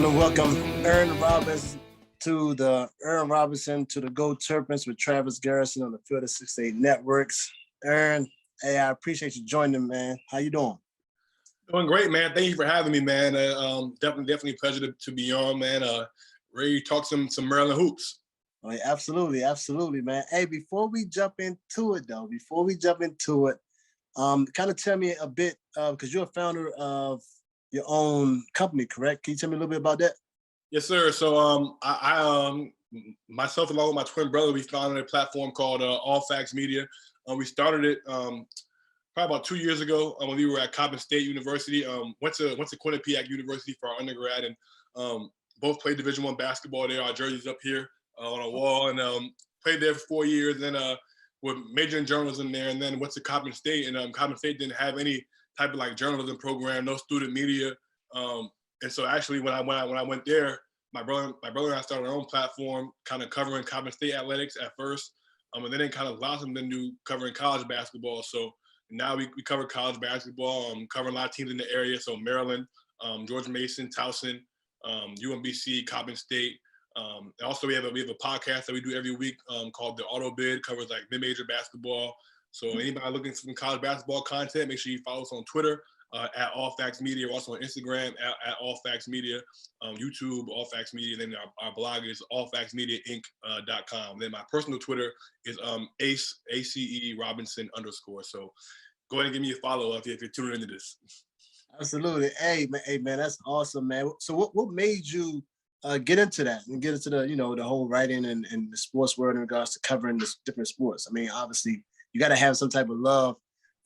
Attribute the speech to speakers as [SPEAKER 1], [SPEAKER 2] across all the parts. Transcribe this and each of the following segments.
[SPEAKER 1] want to welcome Aaron Robinson to the Go Terrapins with Travis Garrison on the Field of 68 Networks. Aaron, hey, I appreciate you joining, man. How you doing?
[SPEAKER 2] Doing great, man. Thank you for having me, man. Definitely a pleasure to be on, man. Ready to talk some Maryland hoops.
[SPEAKER 1] Oh, yeah, absolutely, man. Hey, before we jump into it, kind of tell me a bit, because you're a founder of your own company, correct? Can you tell me a little bit about that?
[SPEAKER 2] Yes, sir. So I myself along with my twin brother, we founded a platform called All Facts Media. We started it probably about 2 years ago when we were at Coppin State University. Went to Quinnipiac University for our undergrad, and both played Division I basketball there. Our jerseys up here on a wall, and played there for 4 years. And with major in journalism there, and then went to Coppin State, and Coppin State didn't have any type of like journalism program, no student media. And so actually when I went there, my brother and I started our own platform, kind of covering Coppin State athletics at first. And then it kind of blossomed into covering college basketball. So now we cover college basketball, covering a lot of teams in the area. So Maryland, George Mason, Towson, UMBC, Coppin State. And also we have a podcast that we do every week called The Auto Bid, covers like mid-major basketball. So anybody looking for some college basketball content, make sure you follow us on Twitter at All Facts Media. We're also on Instagram at All Facts Media, YouTube, All Facts Media. Then our blog is allfactsmediainc.com. Then my personal Twitter is ACE Robinson _. So go ahead and give me a follow if you're tuning into this.
[SPEAKER 1] Absolutely. Hey man, that's awesome, man. So what made you get into that and get into the whole writing and the sports world in regards to covering the different sports? I mean, obviously you got to have some type of love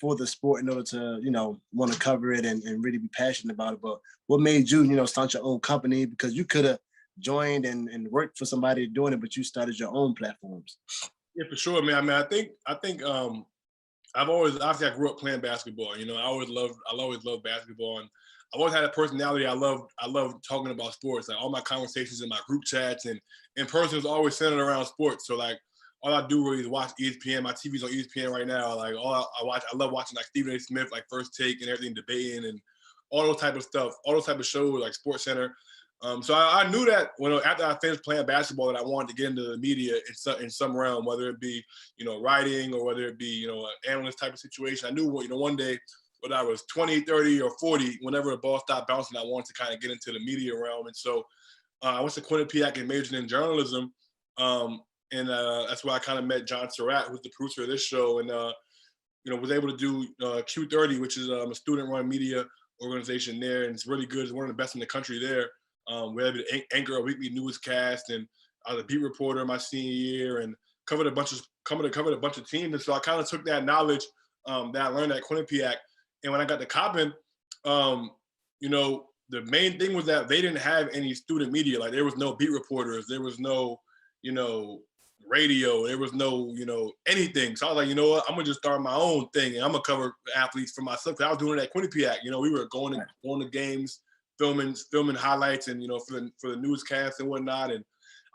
[SPEAKER 1] for the sport in order to, want to cover it and really be passionate about it. But what made you, start your own company? Because you could have joined and worked for somebody doing it, but you started your own platforms.
[SPEAKER 2] Yeah, for sure, man. I mean, I think I've always, obviously I grew up playing basketball. I always loved basketball, and I've always had a personality. I love talking about sports. Like all my conversations in my group chats and in person is always centered around sports. So like, all I do really is watch ESPN. My TV's on ESPN right now. Like I love watching like Stephen A. Smith, like First Take and everything, debating and all those type of stuff, all those type of shows like Sports Center. So I knew that after I finished playing basketball that I wanted to get into the media in some realm, whether it be writing or whether it be an analyst type of situation. I knew one day whether I was 20, 30, or 40, whenever the ball stopped bouncing, I wanted to kind of get into the media realm. And so I went to Quinnipiac and majored in journalism. And that's where I kind of met John Surratt, who's the producer of this show, and was able to do Q30, which is a student-run media organization there, and it's really good. It's one of the best in the country there. We're able to anchor a weekly newscast, and I was a beat reporter my senior year, and covered a bunch of teams. And so I kind of took that knowledge that I learned at Quinnipiac, and when I got to Coppin, the main thing was that they didn't have any student media. Like there was no beat reporters, there was no radio, there was no, anything. So I was like, you know what, I'm gonna just start my own thing and I'm gonna cover athletes for myself. Cause I was doing it at Quinnipiac. We were going to games, filming highlights and, for the newscast and whatnot. And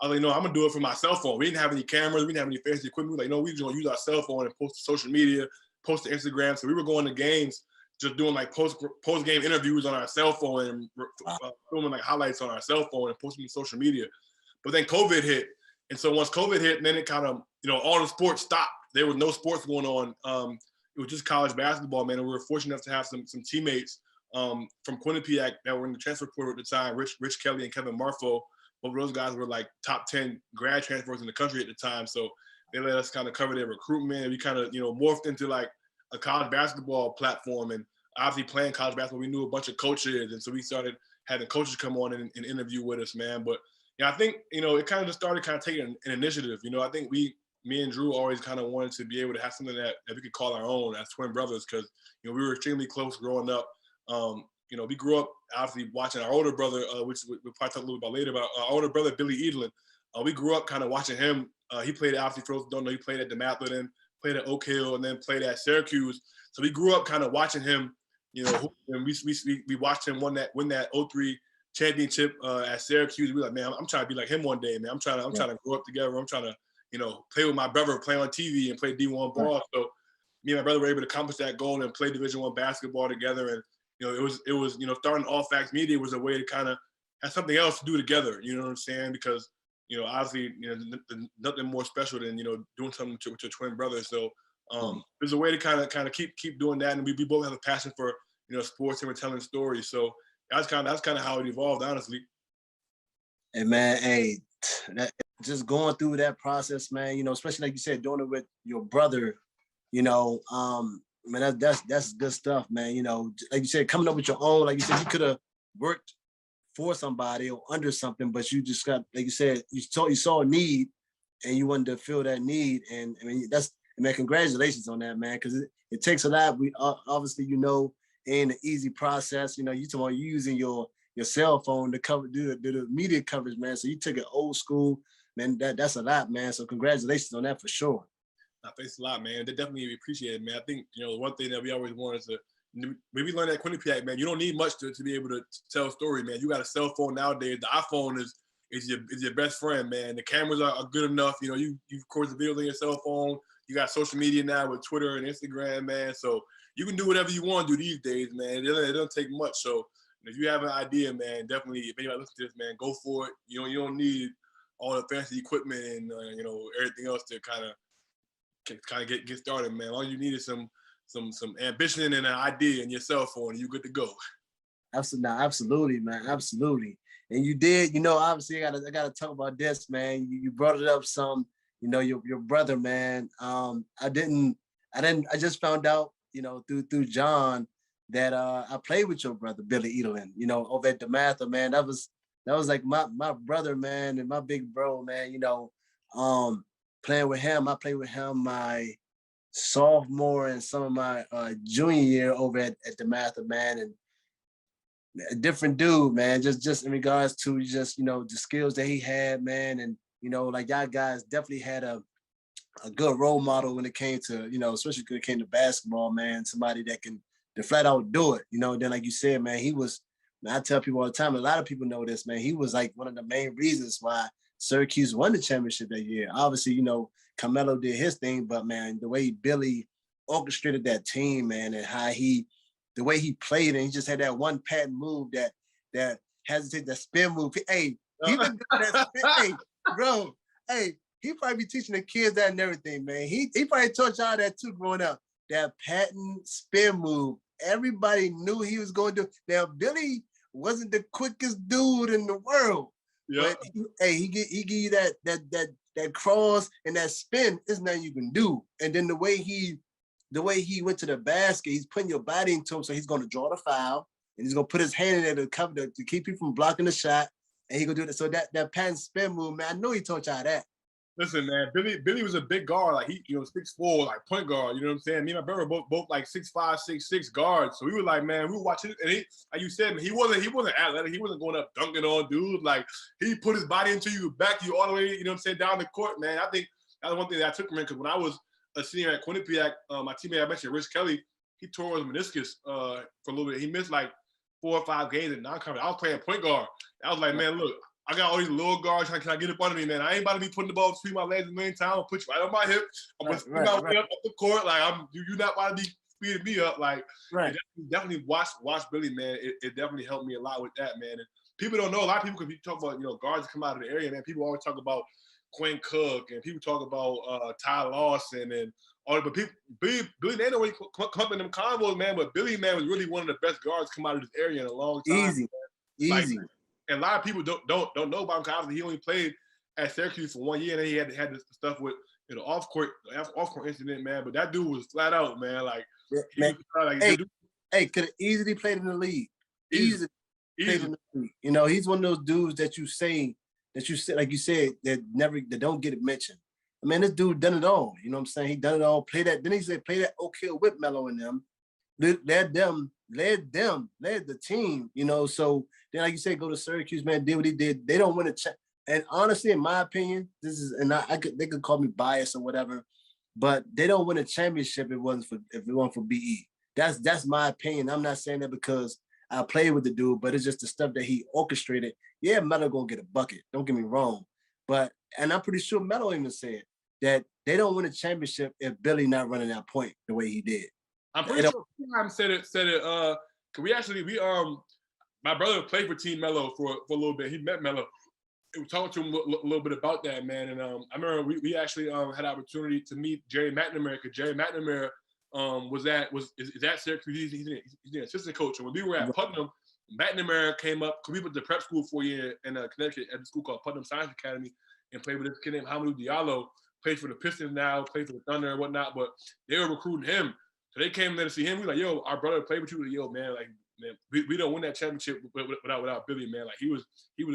[SPEAKER 2] I was like, I'm gonna do it from my cell phone. We didn't have any cameras, we didn't have any fancy equipment. We were like, we just gonna use our cell phone and post to social media, post to Instagram. So we were going to games, just doing like post game interviews on our cell phone and filming like highlights on our cell phone and posting to social media. But then COVID hit. And so once COVID hit, then it kind of, all the sports stopped. There was no sports going on. It was just college basketball, man. And we were fortunate enough to have some teammates from Quinnipiac that were in the transfer portal at the time, Rich Kelly and Kevin Marfo. Both of those guys were like top 10 grad transfers in the country at the time. So they let us kind of cover their recruitment. And we kind of, morphed into like a college basketball platform. And obviously playing college basketball, we knew a bunch of coaches. And so we started having coaches come on and interview with us, man. But I think, it kind of just started kind of taking an initiative. I think me and Drew always kind of wanted to be able to have something that we could call our own as twin brothers because, we were extremely close growing up. We grew up obviously watching our older brother, which we'll probably talk a little bit about later, about our older brother, Billy Edelin. We grew up kind of watching him. He played obviously, for those who don't know, he played at Dematha, then played at Oak Hill, and then played at Syracuse. So we grew up kind of watching him, and we watched him win that 03 championship at Syracuse. We were like, man, I'm trying to be like him one day, man. I'm trying to grow up together. I'm trying to, play with my brother, play on TV and play D1 ball. Right. So me and my brother were able to accomplish that goal and play Division I basketball together. And, it was starting All Facts Media was a way to kind of have something else to do together. You know what I'm saying? Because obviously, nothing more special than doing something with your twin brother. So there's a way to kind of keep doing that, and we both have a passion for sports and we're telling stories. So that's kind of how it evolved, honestly.
[SPEAKER 1] And man, hey, just going through that process, man. Especially like you said, doing it with your brother. Man, that's good stuff, man. Like you said, coming up with your own. Like you said, you could have worked for somebody or under something, but you just got, like you said, you saw a need, and you wanted to fill that need. And I mean, man, congratulations on that, man, because it takes a lot. We obviously, ain't an easy process. You talking about using your cell phone to do the media coverage, man. So you took it old school, man. That's a lot, man. So congratulations on that for sure.
[SPEAKER 2] Thanks a lot, man. They definitely appreciate it, man. I think one thing that we always want is to maybe learn that Quinnipiac, man. You don't need much to be able to tell a story, man. You got a cell phone nowadays. The iPhone is your best friend, man. The cameras are good enough. You record the videos on your cell phone. You got social media now with Twitter and Instagram, man. So you can do whatever you want to do these days, man. It doesn't take much. So if you have an idea, man, definitely, if anybody listens to this, man, go for it. You don't need all the fancy equipment and everything else to kind of get started, man. All you need is some ambition and an idea in your cell phone, and you're good to go.
[SPEAKER 1] Absolutely, man, absolutely. And you did, obviously, I gotta talk about this, man. You brought it up some, your brother, man. I just found out, through John, that I played with your brother Billy Edelin, over at Dematha, man. That was like my brother, man, and my big bro, man. Playing with him, I played with him my sophomore and some of my junior year over at Dematha, man, and a different dude, man. Just in regards to just the skills that he had, man, and like y'all guys definitely had a good role model when it came to especially when it came to basketball, man. Somebody that can flat out do it, Then like you said, man, he was. Man, I tell people all the time. A lot of people know this, man. He was like one of the main reasons why Syracuse won the championship that year. Obviously, Carmelo did his thing, but man, the way Billy orchestrated that team, man, and how the way he played, and he just had that one patent move that hesitate, that spin move. Hey, he been doing that spin. Hey, bro. Hey, he probably be teaching the kids that and everything, man. He probably taught y'all that too growing up. That patent spin move. Everybody knew he was going to do. Now, Billy wasn't the quickest dude in the world. Yep. But he give you that cross and that spin is nothing you can do. And then the way he went to the basket, he's putting your body into him, so he's going to draw the foul, and he's going to put his hand in there to cover to keep you from blocking the shot, and he going to do that. So that patent spin move, man, I know he taught y'all that.
[SPEAKER 2] Listen, man, Billy was a big guard, like he 6'4", like point guard. You know what I'm saying? Me and my brother both like 6'5", 6'6" guards. So we were like, man, we were watching it, and he, like you said, man, he wasn't athletic. He wasn't going up dunking on dudes. Like he put his body into you, back you all the way. You know what I'm saying? Down the court, man. I think that's one thing that I took from him, because when I was a senior at Quinnipiac, my teammate I mentioned, Rich Kelly, he tore his meniscus for a little bit. He missed like 4 or 5 games in non-conference. I was playing point guard. I was like, man, look, I got all these little guards trying to get up under me, man. I ain't about to be putting the ball between my legs a million times. I'll put you right on my hip. I'm going to speed my way up the court. Like, you're not about to be speeding me up. Like, definitely watch Billy, man. It definitely helped me a lot with that, man. And people don't know, a lot of people, because you talk about, guards come out of the area, man. People always talk about Quinn Cook, and people talk about Ty Lawson, and all. But Billy, they don't really come up in them combos, man. But Billy, man, was really one of the best guards come out of this area in a long time.
[SPEAKER 1] Easy.
[SPEAKER 2] And a lot of people don't know about him, because obviously he only played at Syracuse for 1 year, and then he had this stuff with off court incident, man. But that dude was flat out, man. Like,
[SPEAKER 1] man. Could have easily played in the league. Easily played in the league. He's one of those dudes that you say, like you said, that don't get it mentioned. I mean, this dude done it all. You know what I'm saying? He done it all. Play that. Then he said, play that Oak Hill with Melo and them. Led the team. So then, like you said, go to Syracuse, man. Did what he did. They don't win a and honestly, in my opinion, they could call me biased or whatever, but they don't win a championship if it wasn't for BE. That's my opinion. I'm not saying that because I played with the dude, but it's just the stuff that he orchestrated. Yeah, Melo gonna get a bucket. Don't get me wrong, and I'm pretty sure Melo even said that they don't win a championship if Billy not running that point the way he did.
[SPEAKER 2] I'm pretty sure Prime said it. Cause we my brother played for Team Mello for a little bit. He met Mello. We talked to him a little bit about that, man. And I remember we actually had opportunity to meet Jerry McNamara, because Jerry McNamara is at Syracuse. He's an assistant coach. And when we were at Putnam, McNamara came up, because we went to prep school for a year in Connecticut at a school called Putnam Science Academy, and played with this kid named Hamidou Diallo. Plays for the Pistons now, plays for the Thunder and whatnot. But they were recruiting him, so they came there to see him. We were like, yo, our brother played with you. Like, yo, man, like, man, we don't win that championship without Billy, man. Like, he was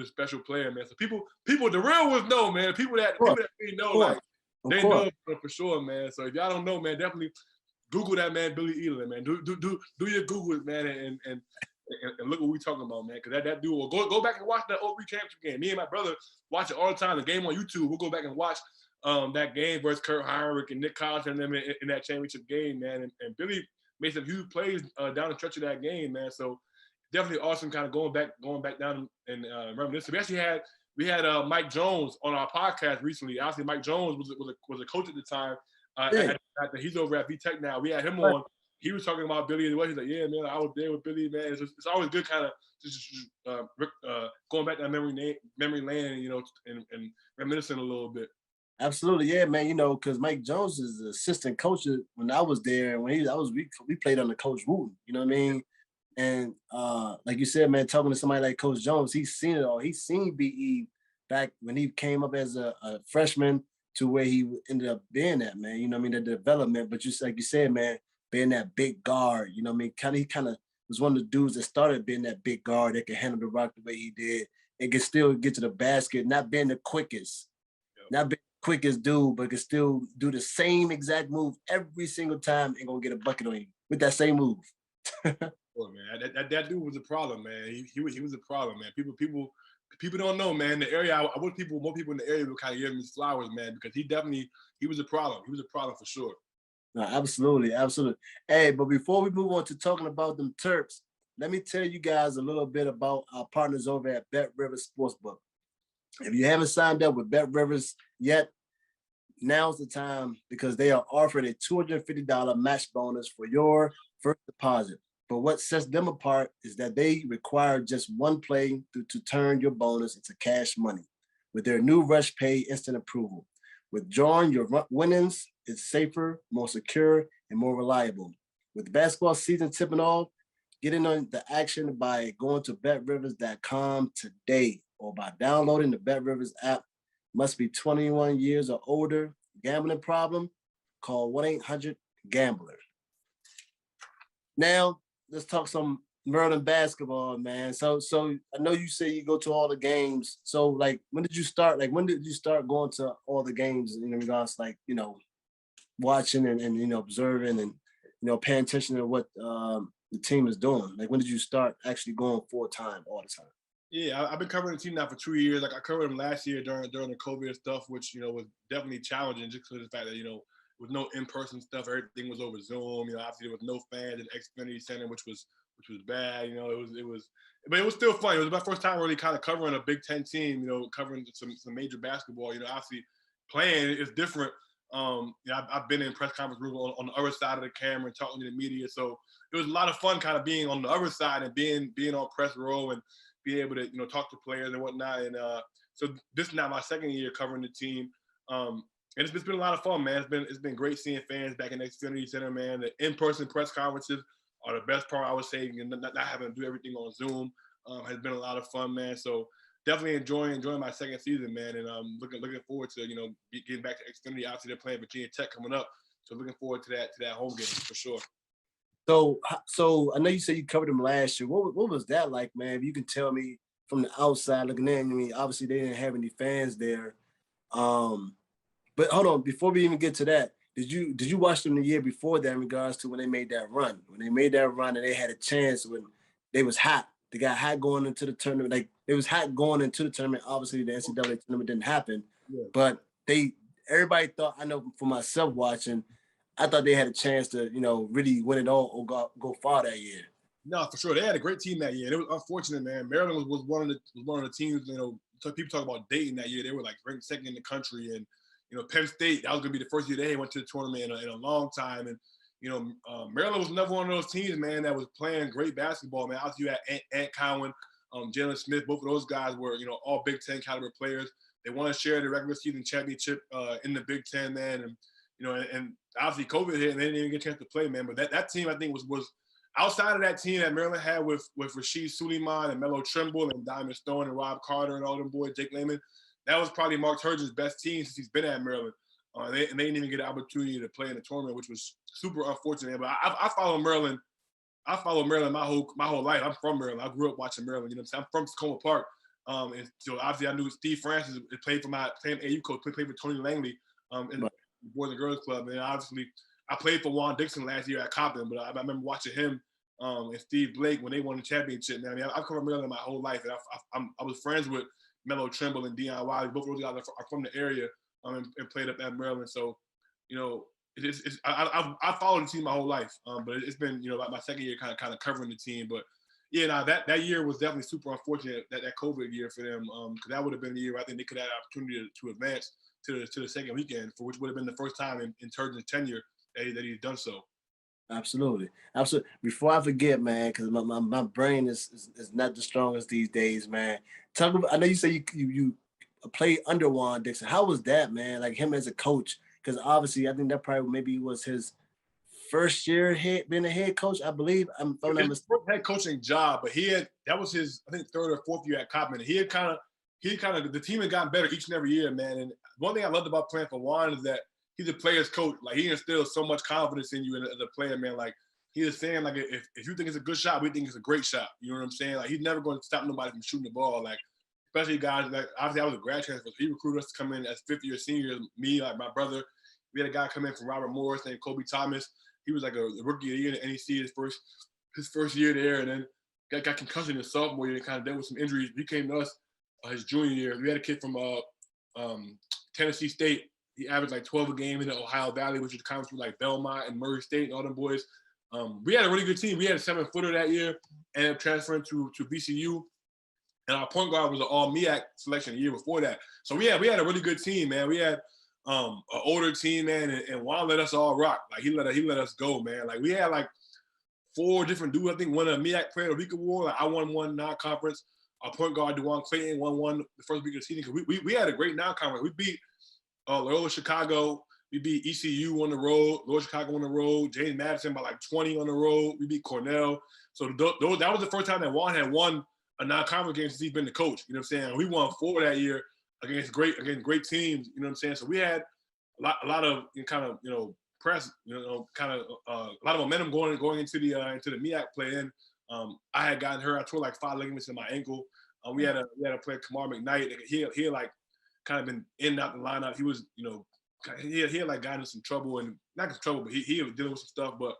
[SPEAKER 2] a special player, man. So people, the real ones know, man. People that really know, like, they know for sure, man. So if y'all don't know, man, definitely Google that man, Billy Edelin, man. Do your Googles, man, and look what we talking about, man. Because that dude will go back and watch that 03 championship game. Me and my brother watch it all the time. The game on YouTube. We'll go back and watch that game versus Kurt Heinrich and Nick Collins and them in that championship game, man. And Billy made some huge plays down the stretch of that game, man. So definitely awesome, kind of going back down and reminiscing. We had Mike Jones on our podcast recently. Obviously, Mike Jones was a coach at the time. He's over at VTech now. We had him on. He was talking about Billy as well. He's like, yeah, man, I was there with Billy, man. It's always good, kind of just going back to memory lane, you know, and reminiscing a little bit.
[SPEAKER 1] Absolutely, yeah, man. You know, because Mike Jones is the assistant coach when I was there, and we played under Coach Wooten. You know what I mean? And like you said, man, talking to somebody like Coach Jones, he's seen it all. He's seen BE back when he came up as a freshman to where he ended up being at, man. You know what I mean? The development, but just like you said, man, being that big guard. You know what I mean? He kind of was one of the dudes that started being that big guard that could handle the rock the way he did and can still get to the basket, not being the quickest, not being quickest dude, but can still do the same exact move every single time and gonna get a bucket on you with that same move.
[SPEAKER 2] Boy, man, that dude was a problem, man. He was a problem, man. People don't know, man. The area, I wish more people in the area would kind of give him his flowers, man, because he was a problem. He was a problem for sure.
[SPEAKER 1] No, absolutely. Hey, but before we move on to talking about them Terps, let me tell you guys a little bit about our partners over at BetRivers Sportsbook. If you haven't signed up with BetRivers yet, now's the time, because they are offering a $250 match bonus for your first deposit. But what sets them apart is that they require just one play to turn your bonus into cash money with their new Rush Pay instant approval. Withdrawing your winnings is safer, more secure, and more reliable. With basketball season tipping off, get in on the action by going to betrivers.com today or by downloading the BetRivers app. Must be 21 years or older. Gambling problem? Call 1-800-GAMBLER. Now, let's talk some Maryland basketball, man. So I know you say you go to all the games. So, like, when did you start? Like, when did you start going to all the games in regards, like, you know, watching and you know, observing and, you know, paying attention to what the team is doing? Like, when did you start actually going full time all the time?
[SPEAKER 2] Yeah, I've been covering the team now for 2 years. Like, I covered them last year during the COVID stuff, which, you know, was definitely challenging just because of the fact that, you know, with no in-person stuff, everything was over Zoom. You know, obviously there was no fans at Xfinity Center, which was bad. You know, but it was still fun. It was my first time really kind of covering a Big Ten team. You know, covering some major basketball. You know, obviously playing is different. You know, I've been in press conference rooms on the other side of the camera and talking to the media, so it was a lot of fun, kind of being on the other side and being on press row and be able to, you know, talk to players and whatnot. And so this is now my second year covering the team. And it's been a lot of fun, man. It's been great seeing fans back in the Xfinity Center, man. The in-person press conferences are the best part, I would say. And not having to do everything on Zoom has been a lot of fun, man. So definitely enjoying my second season, man. And looking forward to, you know, getting back to Xfinity. Obviously, they're playing Virginia Tech coming up, so looking forward to that home game for sure.
[SPEAKER 1] So I know you said you covered them last year. What was that like, man? If you can tell me from the outside looking in. I mean, obviously they didn't have any fans there. But hold on, before we even get to that, did you watch them the year before that in regards to when they made that run? When they made that run and they had a chance when they was hot. They got hot going into the tournament. Like, it was hot going into the tournament. Obviously, the NCAA tournament didn't happen. Yeah. But everybody thought, I know for myself watching, I thought they had a chance to, you know, really win it all or go far that year.
[SPEAKER 2] No, for sure. They had a great team that year. It was unfortunate, man. Maryland was one of the teams, you know, people talk about Dayton that year. They were like ranked second in the country. And, you know, Penn State, that was going to be the first year they went to the tournament in a long time. And, Maryland was never one of those teams, man, that was playing great basketball, man. Obviously, you had Ant Cowan, Jalen Smith. Both of those guys were, all Big Ten caliber players. They want to share the regular season championship in the Big Ten, man. And obviously COVID hit and they didn't even get a chance to play, man. But that team, I think, was outside of that team that Maryland had with Rasheed Suleiman and Melo Trimble and Diamond Stone and Rob Carter and all them boys, Jake Lehman. That was probably Mark Turgeon's best team since he's been at Maryland. They didn't even get an opportunity to play in the tournament, which was super unfortunate. But I follow Maryland. I followed Maryland my whole life. I'm from Maryland. I grew up watching Maryland. You know what I'm saying? I'm from Tacoma Park. And so obviously I knew Steve Francis played for my same AU coach, played for Tony Langley in the Boys and Girls Club. And obviously I played for Juan Dixon last year at Compton, but I remember watching him and Steve Blake when they won the championship. Man, I mean, I've covered Maryland my whole life, and I was friends with Melo Trimble and Deion Wiley. Both of those guys are from the area and played up at Maryland. So, I followed the team my whole life, but it's been like my second year kind of covering the team. But yeah, that year was definitely super unfortunate, that COVID year for them, because that would have been the year I think they could have had an opportunity to advance to the second weekend, for which would have been the first time in Turgeon's tenure that he's done so.
[SPEAKER 1] Absolutely. Before I forget, man, because my brain is not the strongest these days, man. Talk about. I know you say you played under Juan Dixon. How was that, man? Like him as a coach, because obviously I think that probably maybe was his first year being a head coach. I believe. I'm
[SPEAKER 2] his first head coaching job, but that was his, I think, third or fourth year at Coppman. The team had gotten better each and every year, man. And one thing I loved about playing for Juan is that he's a player's coach. Like, he instills so much confidence in you as a player, man. Like, he is saying, like, if you think it's a good shot, we think it's a great shot. You know what I'm saying? Like, he's never going to stop nobody from shooting the ball. Like, especially guys, like, obviously I was a grad transfer, so he recruited us to come in as fifth-year seniors. Me, like, my brother. We had a guy come in from Robert Morris named Kobe Thomas. He was like a rookie of the year in the NEC his first year there, and then got concussion his sophomore year and kind of dealt with some injuries. He came to us his junior year. We had a kid from Tennessee State. He averaged like 12 a game in the Ohio Valley, which is conference with like Belmont and Murray State and all them boys. We had a really good team. We had a 7-footer that year, ended up transferring to VCU. And our point guard was an all-MEAC selection the year before that. So we had a really good team, man. We had an older team, man, and Juan let us all rock. Like, he let us go, man. Like, we had like 4 different dudes. I think one of MEAC Player of the Week award. Like, I won one non-conference. Our point guard, DeJuan Clayton, won the first week of the season. We had a great non-conference. We beat Loyola Chicago. We beat ECU on the road. Loyola Chicago on the road. James Madison by like 20 on the road. We beat Cornell. So that was the first time that Juan had won a non-conference game since he's been the coach. You know what I'm saying? We won 4 that year against great teams. You know what I'm saying? So we had a lot of press. A lot of momentum going into the MEAC play. And I had gotten hurt. I tore like 5 ligaments in my ankle. We had a player, Kamar McKnight. He had like kind of been in and out the lineup. He was, he had like gotten in some trouble, and not some trouble, but he was dealing with some stuff. But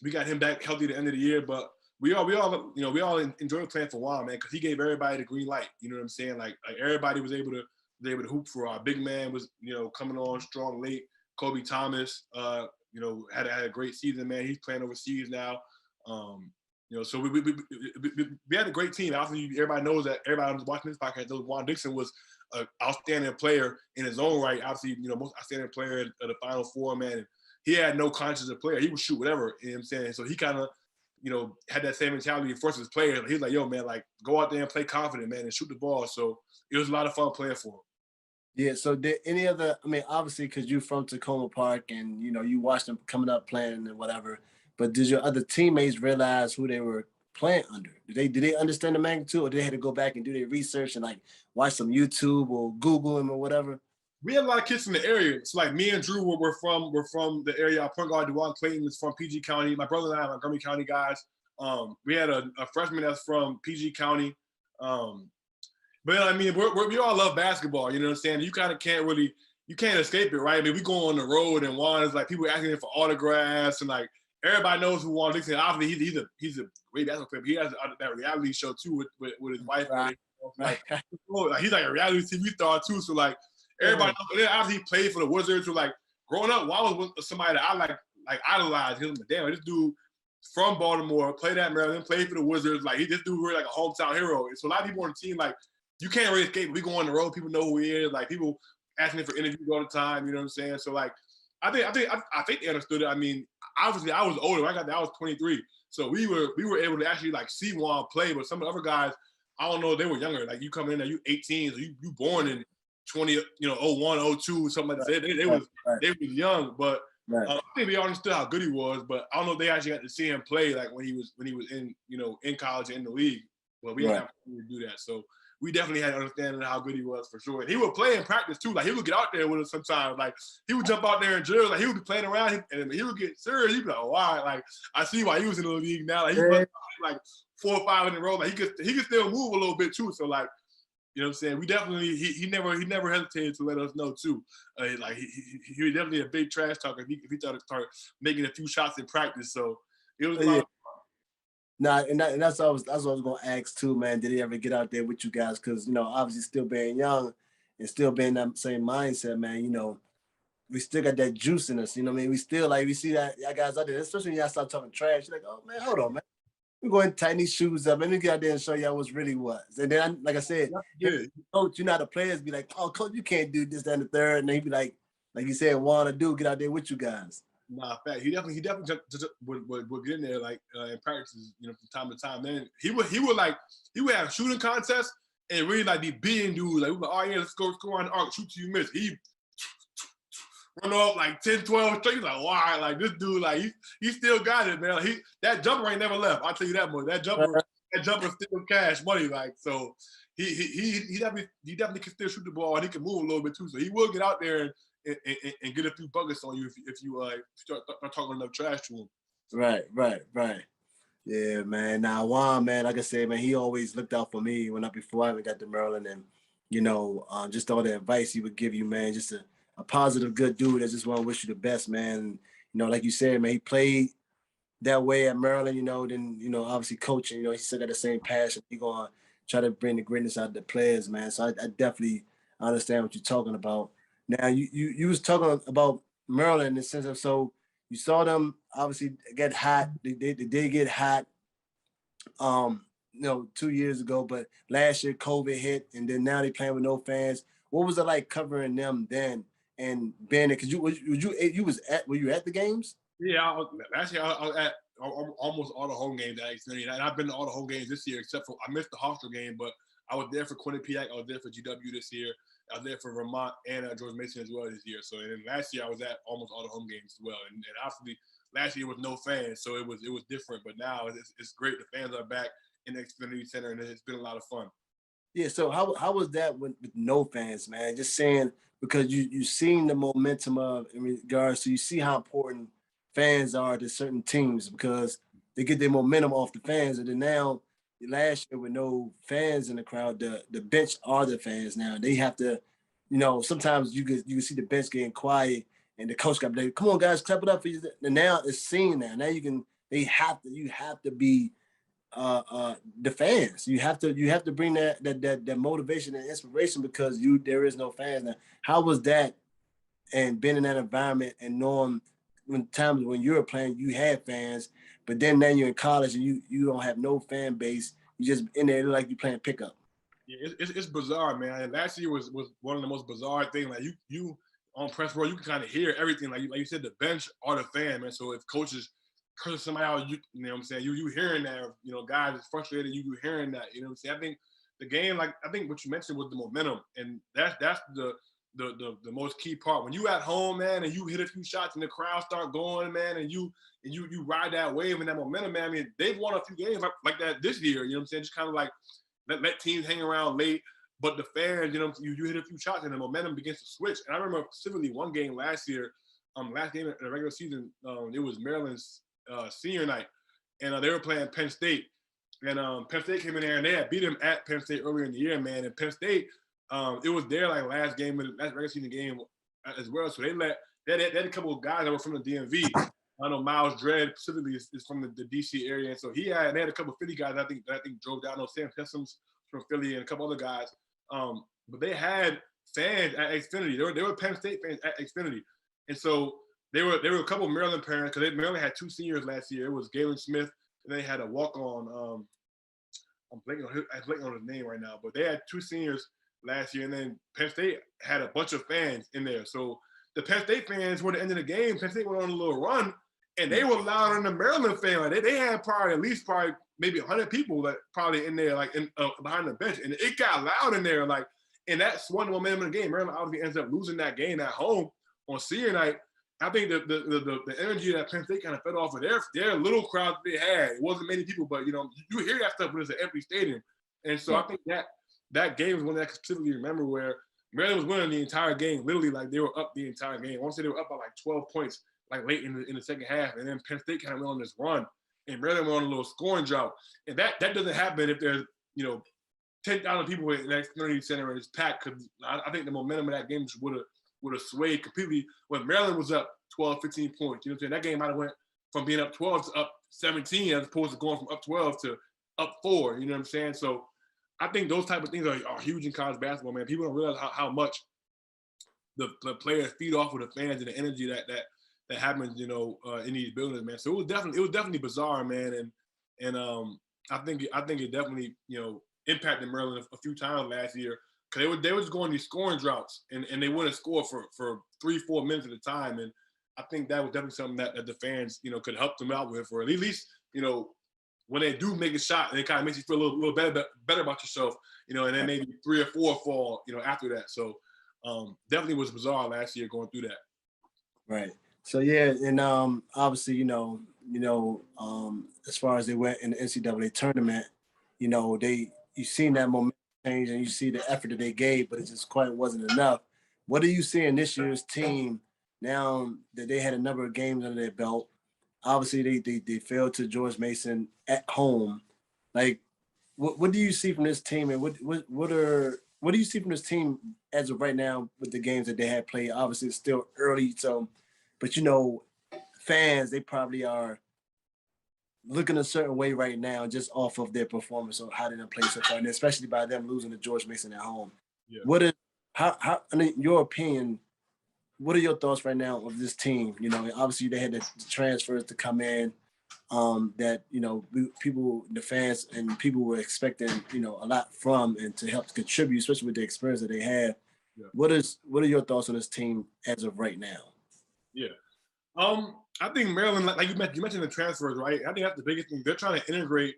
[SPEAKER 2] we got him back healthy at the end of the year. But we all enjoyed playing for Juan, man, because he gave everybody the green light. You know what I'm saying? Like everybody was able to hoop for our big man was, coming on strong late. Kobe Thomas, had a great season, man. He's playing overseas now. So we had a great team. Obviously, everybody knows that. Everybody who's watching this podcast knows Juan Dixon was an outstanding player in his own right. Obviously, most outstanding player of the Final Four, man. And he had no conscience of player. He would shoot whatever. You know what I'm saying? So he kind of, had that same mentality for his players. He's like, yo, man, like, go out there and play confident, man, and shoot the ball. So it was a lot of fun playing for him.
[SPEAKER 1] Yeah, so did any other, obviously, because you're from Tacoma Park and, you watched them coming up playing and whatever, but did your other teammates realize who they were playing under? Did they understand the magnitude, or did they have to go back and do their research and, like, watch some YouTube or Google them or whatever?
[SPEAKER 2] We had a lot of kids from the area. So, like, me and Drew were from the area. Our point guard, DeJuan Clayton, is from PG County. My brother and I are Montgomery County guys. We had a freshman that's from PG County. But we all love basketball. You know what I'm saying? You kind of can't escape it, right? We go on the road, and Juan is like, people asking him for autographs, and like everybody knows who Juan Dixon is. Obviously, he's a great basketball player. He has that reality show too with his wife.
[SPEAKER 1] Right.
[SPEAKER 2] Like, he's like a reality TV star too. So like everybody knows. And obviously, he played for the Wizards. So like growing up, Juan was somebody that I like idolized. He was like, damn, this dude from Baltimore played at Maryland, played for the Wizards. Like this dude really like a hometown hero. So a lot of people on the team, like, you can't really escape. We go on the road, people know who he is. Like, people asking him for interviews all the time, you know what I'm saying? So, like, I think they understood it. I mean, obviously I was older. When I got there, I was 23, so we were able to actually like see Juan play. But some of the other guys, I don't know, they were younger. Like you coming in there, you 18, so you born in 20, 01, 02, something like that. They was young, but I think they understood how good he was. But I don't know if they actually got to see him play like when he was in in college and in the league. But we didn't have to do that, so we definitely had an understanding of how good he was for sure. And he would play in practice too. Like he would get out there with us sometimes. Like he would jump out there in drills. Like he would be playing around and he would get serious. He'd be like, "Oh, all right, like I see why he was in the league now." Like he was like 4 or 5 in a row. Like he could still move a little bit too. So like, you know what I'm saying? We definitely he never hesitated to let us know too. Like he was definitely a big trash talker if he started making a few shots in practice. So it was a lot of
[SPEAKER 1] Nah, and that's what I was gonna ask too, man. Did he ever get out there with you guys? Because obviously still being young and still being that same mindset, man. We still got that juice in us. You know what I mean? We still we see that y'all guys out there, especially when y'all start talking trash. You're like, oh man, hold on, man. We go and tighten these shoes up. Let me get out there and show y'all what's really was. And then, like I said, coach, the players be like, oh, coach, you can't do this, that, and the third. And they be like you said, want to do, get out there with you guys.
[SPEAKER 2] Nah, fact. He definitely would get in there like in practices, from time to time. Then he would have shooting contests and really like be beating dudes. Like we like, oh yeah, let's go score on the arc, shoot till you miss. He run off like 10, 12 straight. He's like, wow, like this dude, like he still got it, man. Like, that jumper ain't never left. I'll tell you that much. That jumper still cash money. Like so, he definitely can still shoot the ball and he can move a little bit too. So he will get out there and get a few buckets on you if you start talking enough trash to him.
[SPEAKER 1] Right. Yeah, man. Now Juan, man, like I said, man, he always looked out for me before I even got to Maryland, and just all the advice he would give you, man. Just a positive, good dude that just want to wish you the best, man. And, like you said, man, he played that way at Maryland, then obviously coaching, he still got the same passion. He gonna try to bring the greatness out of the players, man. So I definitely understand what you're talking about. Now you was talking about Maryland in the sense of, so you saw them obviously get hot. They did get hot 2 years ago, but last year COVID hit, and then now they playing with no fans. What was it like covering them then and being there? Because were you at the games?
[SPEAKER 2] Yeah, last year I was at almost all the home games at Xfinity, and I've been to all the home games this year except for I missed the Hofstra game, but I was there for Quinnipiac, I was there for GW this year, I was there for Vermont and George Mason as well this year. So and then last year I was at almost all the home games as well, and obviously last year with no fans, so it was different. But now it's great. The fans are back in the Xfinity Center, and it's been a lot of fun.
[SPEAKER 1] Yeah. So how was that with no fans, man? Just saying, because you seen the momentum of in regards to, you see how important fans are to certain teams because they get their momentum off the fans, and then now last year with no fans in the crowd, the bench are the fans now. They have to, sometimes you can see the bench getting quiet, and the coach got to be like, come on guys, clap it up for you. And now it's seen now. Now you have to be the fans. You have to bring that motivation and inspiration because there is no fans now. How was that, and being in that environment and knowing when times when you were playing you had fans, but then now you're in college and you don't have no fan base, you just in there like you playing pickup?
[SPEAKER 2] Yeah, it's bizarre, man. And last year was one of the most bizarre things. Like you on press row, you can kind of hear everything. Like you said, the bench are the fan, man. So if coaches curse somebody out, you know what I'm saying, you hearing that, guys is frustrated, you hearing that, you know what I'm saying. I think the game, like I think what you mentioned was the momentum, and that's the most key part. When you at home, man, and you hit a few shots and the crowd start going, man, and you ride that wave and that momentum, man. I mean, they've won a few games like that this year, you know what I'm saying? Just kind of like let teams hang around late, but the fans, you hit a few shots and the momentum begins to switch. And I remember specifically one game last year, last game in the regular season, it was Maryland's senior night, and they were playing Penn State, and Penn State came in there and they had beat them at Penn State earlier in the year, man. And Penn State, it was their like last game of the last regular season game as well. So they had a couple of guys that were from the DMV. I know Miles Dredd specifically is from the DC area, and so they had a couple of Philly guys that I think drove down. I know Sam Pessum's from Philly and a couple other guys, but they had fans at Xfinity. They were Penn State fans at Xfinity, and so they were a couple of Maryland parents, because Maryland had 2 seniors last year. It was Galen Smith, and they had a walk-on. I'm blanking on his name right now, but they had 2 seniors last year, and then Penn State had a bunch of fans in there. So the Penn State fans were the end of the game. Penn State went on a little run, and they were louder than the Maryland fan. Like they had probably at least maybe 100 people that probably in there, like in behind the bench, and it got loud in there. Like, and that's one momentum in the game. Maryland obviously ends up losing that game at home on senior night. I think the energy that Penn State kind of fed off of their little crowd they had. It wasn't many people, but you hear that stuff when it's an empty stadium. And so I think that game was one that I specifically remember where Maryland was winning the entire game, literally like they were up the entire game. I want to say they were up by like 12 points, like late in the second half, and then Penn State kind of went on this run, and Maryland went on a little scoring drought. And that doesn't happen if there's 10,000 people in the Xfinity Center and it's packed. Because I think the momentum of that game just would have swayed completely when Maryland was up 12, 15 points. You know what I'm saying? That game might have went from being up 12 to up 17 as opposed to going from up 12 to up 4. You know what I'm saying? So I think those type of things are huge in college basketball, man. People don't realize how much the players feed off of the fans and the energy that happens, in these buildings, man. So it was definitely bizarre, man. And I think it definitely, impacted Maryland a few times last year because they was going these scoring droughts and they wouldn't score for 3-4 minutes at a time. And I think that was definitely something that the fans, could help them out with, or at least, when they do make a shot, and it kind of makes you feel a little better about yourself, and then maybe 3 or 4 fall, after that. So definitely was bizarre last year going through that.
[SPEAKER 1] Right. So yeah, and obviously, as far as they went in the NCAA tournament, you've seen that momentum change and you see the effort that they gave, but it just quite wasn't enough. What are you seeing this year's team now that they had a number of games under their belt? Obviously, they failed to George Mason at home. Like, what do you see from this team, and what do you see from this team as of right now with the games that they had played? Obviously, it's still early, so, but fans, they probably are looking a certain way right now just off of their performance or how they done play so far, and especially by them losing to George Mason at home. Yeah. In your opinion, what are your thoughts right now of this team? Obviously they had the transfers to come in that, people, the fans and people were expecting, a lot from and to help contribute, especially with the experience that they have. Yeah. What are your thoughts on this team as of right now?
[SPEAKER 2] Yeah. I think Maryland, like you mentioned the transfers, right? I think that's the biggest thing. They're trying to integrate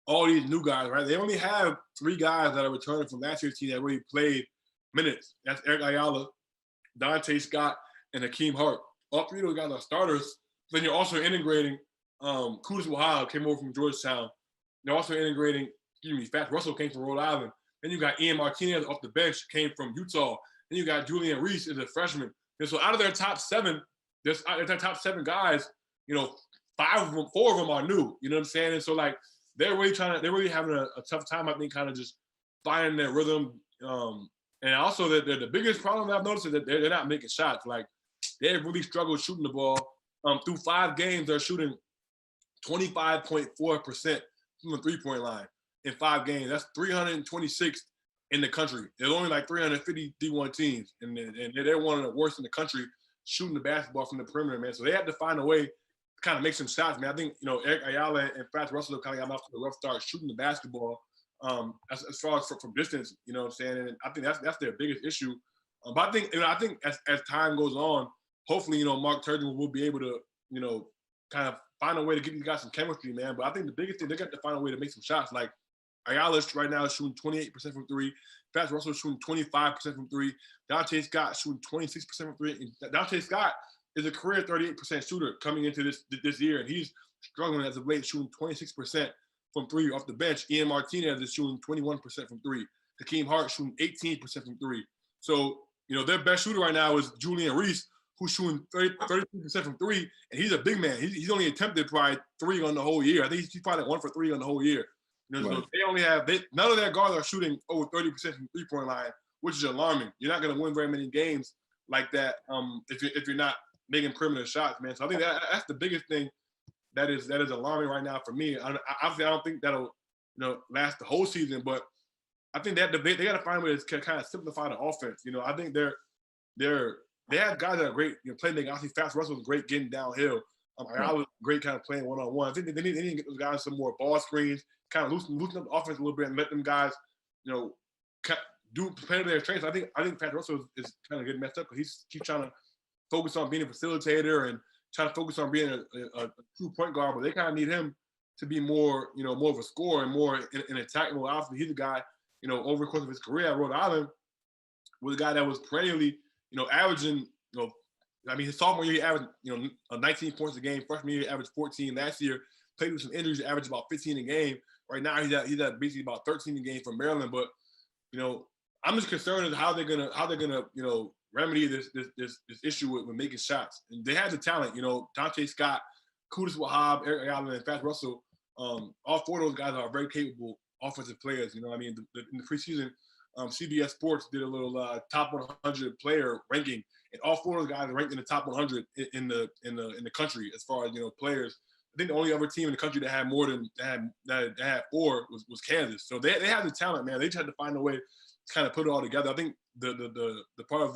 [SPEAKER 2] all these new guys, right? They only have 3 guys that are returning from last year's team that really played minutes. That's Eric Ayala, Dante Scott, and Hakeem Hart. All 3 of those guys are starters. Then you're also integrating Kudus Wahab came over from Georgetown. They're also integrating, Fats Russell came from Rhode Island. Then you got Ian Martinez off the bench, came from Utah. Then you got Julian Reese as a freshman. And so out of their top 7, their top 7 guys, 4 of them are new. You know what I'm saying? And so like they're really having a tough time, I think, kind of just finding their rhythm. And also the biggest problem that I've noticed is that they're not making shots. Like they've really struggled shooting the ball. Through 5 games, they're shooting 25.4% from the 3-point line in 5 games. That's 326th in the country. There's only like 350 D1 teams, and they're one of the worst in the country shooting the basketball from the perimeter, man. So they had to find a way to kind of make some shots, man. I think, Eric Ayala and Fats Russell have kind of gotten off to a rough start shooting the basketball as far as from distance, you know what I'm saying? And I think that's their biggest issue. But I think as time goes on, hopefully, Mark Turgeon will be able to, kind of find a way to get these guys some chemistry, man. But I think the biggest thing, they got to find a way to make some shots. Like Ayala right now is shooting 28% from 3. Fats Russell is shooting 25% from 3. Dante Scott shooting 26% from 3. And Dante Scott is a career 38% shooter coming into this year, and he's struggling as of late, shooting 26% from 3 off the bench. Ian Martinez is shooting 21% from 3. Hakeem Hart shooting 18% from 3. So, their best shooter right now is Julian Reese, who's shooting 32% from 3, and he's a big man. He's only attempted probably 3 on the whole year. I think he's probably 1 for 3 on the whole year. Right. So they only have none of their guards are shooting over 30% from 3-point line, which is alarming. You're not going to win very many games like that if you're not making perimeter shots, man. So I think that's the biggest thing that is alarming right now for me. Obviously, I don't think that'll last the whole season, but I think that they got to find a way to kind of simplify the offense. I think they have guys that are great playmaking. Obviously, Fats Russell is great getting downhill. I was great kind of playing one-on-one. I think they need to get those guys some more ball screens, kind of loosen up the offense a little bit and let them guys, do play to their strengths. I think Fats Russell is kind of getting messed up because he keeps trying to focus on being a facilitator and try to focus on being a true point guard, but they kind of need him to be more, more of a scorer and more in attack mode. Obviously, he's a guy, over the course of his career at Rhode Island, was a guy that was perennially, averaging, his sophomore year he averaged, 19 points a game. Freshman year he averaged 14. Last year, played with some injuries, averaged about 15 a game. Right now he's at basically about 13 a game for Maryland. But, I'm just concerned as how they're gonna remedy this issue with making shots. And they have the talent, Dante Scott, Qudus Wahab, Eric Allen, and Fats Russell. All four of those guys are very capable offensive players. In the preseason, CBS Sports did a little top 100 player ranking, and all four of those guys are ranked in the top 100 in the country as far as players. I think the only other team in the country that had more than that had four was Kansas. So they have the talent, man. They just had to find a way to kind of put it all together. I think the part of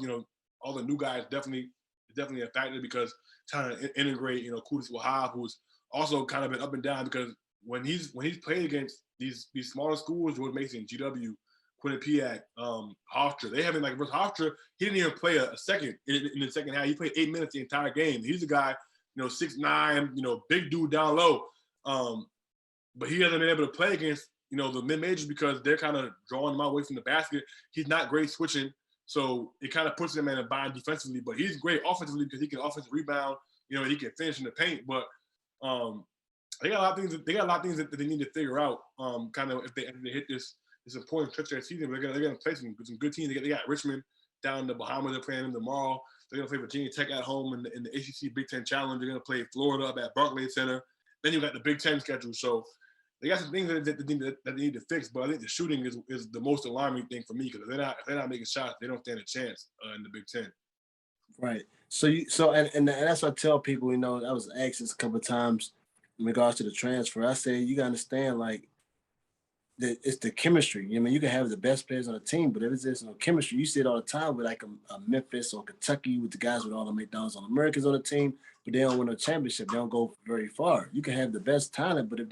[SPEAKER 2] all the new guys definitely a factor, because trying to integrate Qudus Wahab, who's also kind of been up and down, because when he's played against these smaller schools, George Mason, GW, Quinnipiac, Hofstra, they haven't, like versus Hofstra, he didn't even play a second in the second half. He played 8 minutes the entire game. He's a guy, 6'9", big dude down low. But he hasn't been able to play against, the mid-majors because they're kind of drawing him away from the basket. He's not great switching, so it kind of puts him in a bind defensively. But he's great offensively because he can offensive rebound, he can finish in the paint. But they got a lot of things that they need to figure out. Kind of if they hit this important stretch of their season, but they're gonna play some good teams. They got Richmond down in the Bahamas. They're playing them tomorrow. They're gonna play Virginia Tech at home in the ACC Big Ten Challenge. They're gonna play Florida up at Barclays Center. Then you got the Big Ten schedule. So they got some things that they need to fix. But I think the shooting is the most alarming thing for me, because if they're not making shots, they don't stand a chance in the Big Ten.
[SPEAKER 1] Right. And that's what I tell people. I was asked this a couple of times in regards to the transfer. I say you gotta understand, like, it's the chemistry. You can have the best players on the team, but if there's no chemistry, you see it all the time with like a Memphis or Kentucky with the guys with all the McDonald's on Americans on the team, but they don't win a championship. They don't go very far. You can have the best talent, but if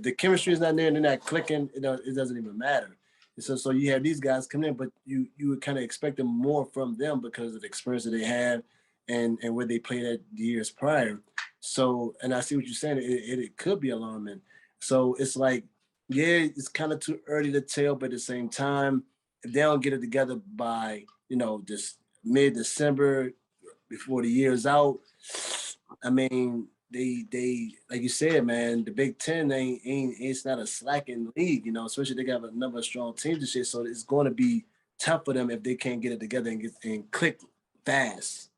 [SPEAKER 1] the chemistry is not there and they're not clicking, it doesn't even matter. And so you have these guys come in, but you would kind of expect them more from them because of the experience that they have and where they played at the years prior. So, and I see what you're saying. It could be alarming. So it's like, yeah, it's kind of too early to tell, but at the same time, if they don't get it together by, this mid-December before the year's out, I mean, they like you said, man, the Big Ten it's not a slacking league, especially they got a number of strong teams this year, so it's going to be tough for them if they can't get it together and click fast.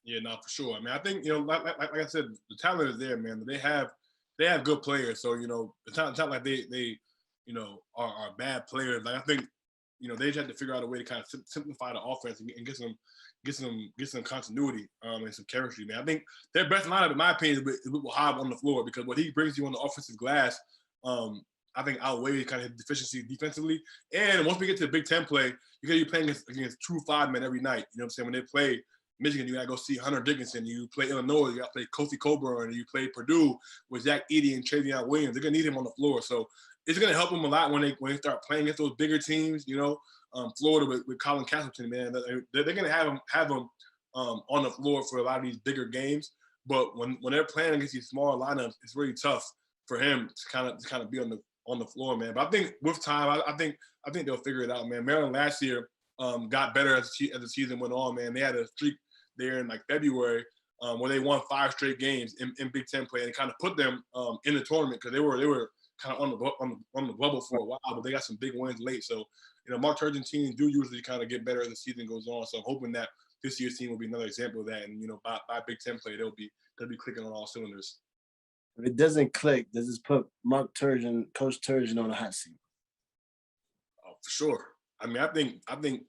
[SPEAKER 2] Yeah, no, for sure. I mean, I think like I said, the talent is there, man. They have good players, so it's not like they are bad players. Like I think they just have to figure out a way to kind of simplify the offense and get some continuity and some chemistry, man. I think their best lineup, in my opinion, is with Wahab on the floor, because what he brings you on the offensive glass, I think outweighs kind of his deficiency defensively. And once we get to the Big Ten play, you're gonna be playing against true five men every night. You know what I'm saying? When they play Michigan, you gotta go see Hunter Dickinson. You play Illinois, you gotta play Kofi Coburn. You play Purdue with Zach Edey and Travion Williams. They're gonna need him on the floor, so it's gonna help them a lot when they start playing against those bigger teams. Florida with Colin Castleton, man, they're gonna have him on the floor for a lot of these bigger games. But when they're playing against these smaller lineups, it's really tough for him to kind of be on the floor, man. But I think with time, I think they'll figure it out, man. Maryland last year got better as the season went on, man. They had a streak there in like February where they won 5 straight games in Big Ten play, and it kind of put them in the tournament, because they were kind of on the bubble for a while, but they got some big wins late. So Mark Turgeon teams do usually kind of get better as the season goes on. So I'm hoping that this year's team will be another example of that, and by Big Ten play they'll be clicking on all cylinders.
[SPEAKER 1] If it doesn't click, does this put Coach Turgeon on the hot seat?
[SPEAKER 2] Oh, for sure. I mean, I think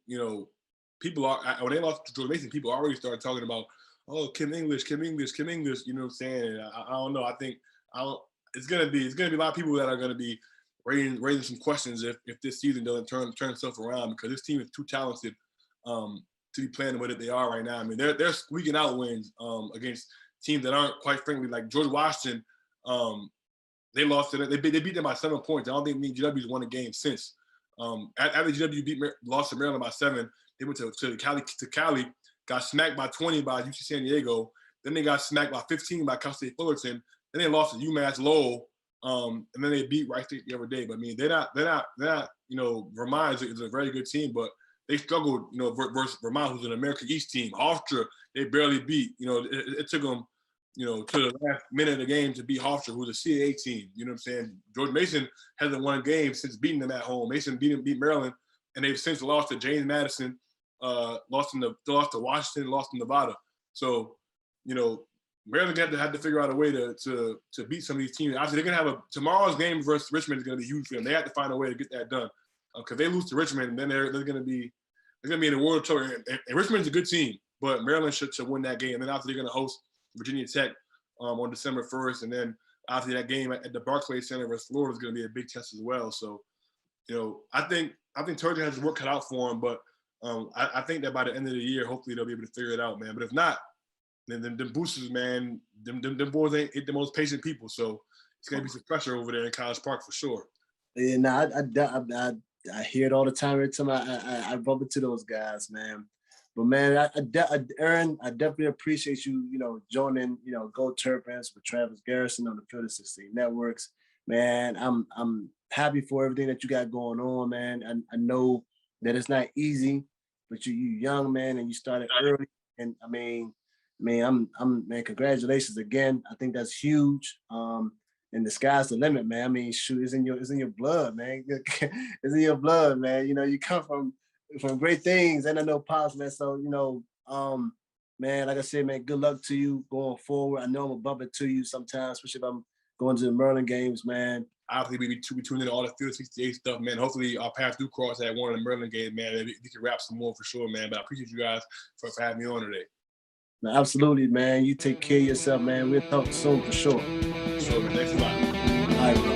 [SPEAKER 2] people are, when they lost to George Mason, people already started talking about, oh, Kim English. You know what I'm saying? I don't know. It's gonna be a lot of people that are gonna be raising some questions if this season doesn't turn itself around, because this team is too talented to be playing the way that they are right now. I mean, they're squeaking out wins against teams that aren't, quite frankly, like George Washington. They lost to them. They beat them by 7 points. I don't think GW's won a game since. After GW lost to Maryland by 7, they went to Cali got smacked by 20 by UC San Diego. Then they got smacked by 15 by Cal State Fullerton. Then they lost to UMass Lowell. And then they beat Wright State the other day. But I mean, they're not, Vermont is a very good team, but they struggled, versus Vermont, who's an American East team. Hofstra, they barely beat. It took them, to the last minute of the game to beat Hofstra, who's a CAA team. You know what I'm saying? George Mason hasn't won a game since beating them at home. Mason beat Maryland, and they've since lost to James Madison, lost to Washington, lost to Nevada. So, Maryland had to figure out a way to beat some of these teams. Obviously, they're gonna have tomorrow's game versus Richmond is gonna be huge for them. They have to find a way to get that done. Because they lose to Richmond, then they're gonna be in the world of trouble. And Richmond's a good team, but Maryland should win that game. And then after they're gonna host Virginia Tech on December 1st, and then after that game at the Barclays Center versus Florida is gonna be a big test as well. So, I think Turgeon has his work cut out for him, but I think that by the end of the year, hopefully they'll be able to figure it out, man. But if not, then them boosters, man, them boys ain't the most patient people. So it's gonna be some pressure over there in College Park for sure.
[SPEAKER 1] Yeah, I hear it all the time. Every time I bump into those guys, man. But man, Aaron, I definitely appreciate you, joining, Go Terrapins with Travis Garrison on the Field of 16 Networks. Man, I'm happy for everything that you got going on, man. I know that it's not easy, but you young, man, and you started early. And I mean, man, congratulations again. I think that's huge. And the sky's the limit, man. I mean, shoot, it's in your blood, man. It's in your blood, man. You come from great things, and I know Pops, man. So, man, like I said, man, good luck to you going forward. I know I'm gonna bump into you sometimes, especially if I'm going to the Maryland games, man.
[SPEAKER 2] Obviously, we tuned in all the Field 68 stuff, man. Hopefully, our paths do cross at one of the Maryland games, man. We can wrap some more for sure, man. But I appreciate you guys for having me on today.
[SPEAKER 1] No, absolutely, man. You take care of yourself, man. We'll talk soon for sure.
[SPEAKER 2] Sure, man. Thanks a lot.
[SPEAKER 1] All right, bro.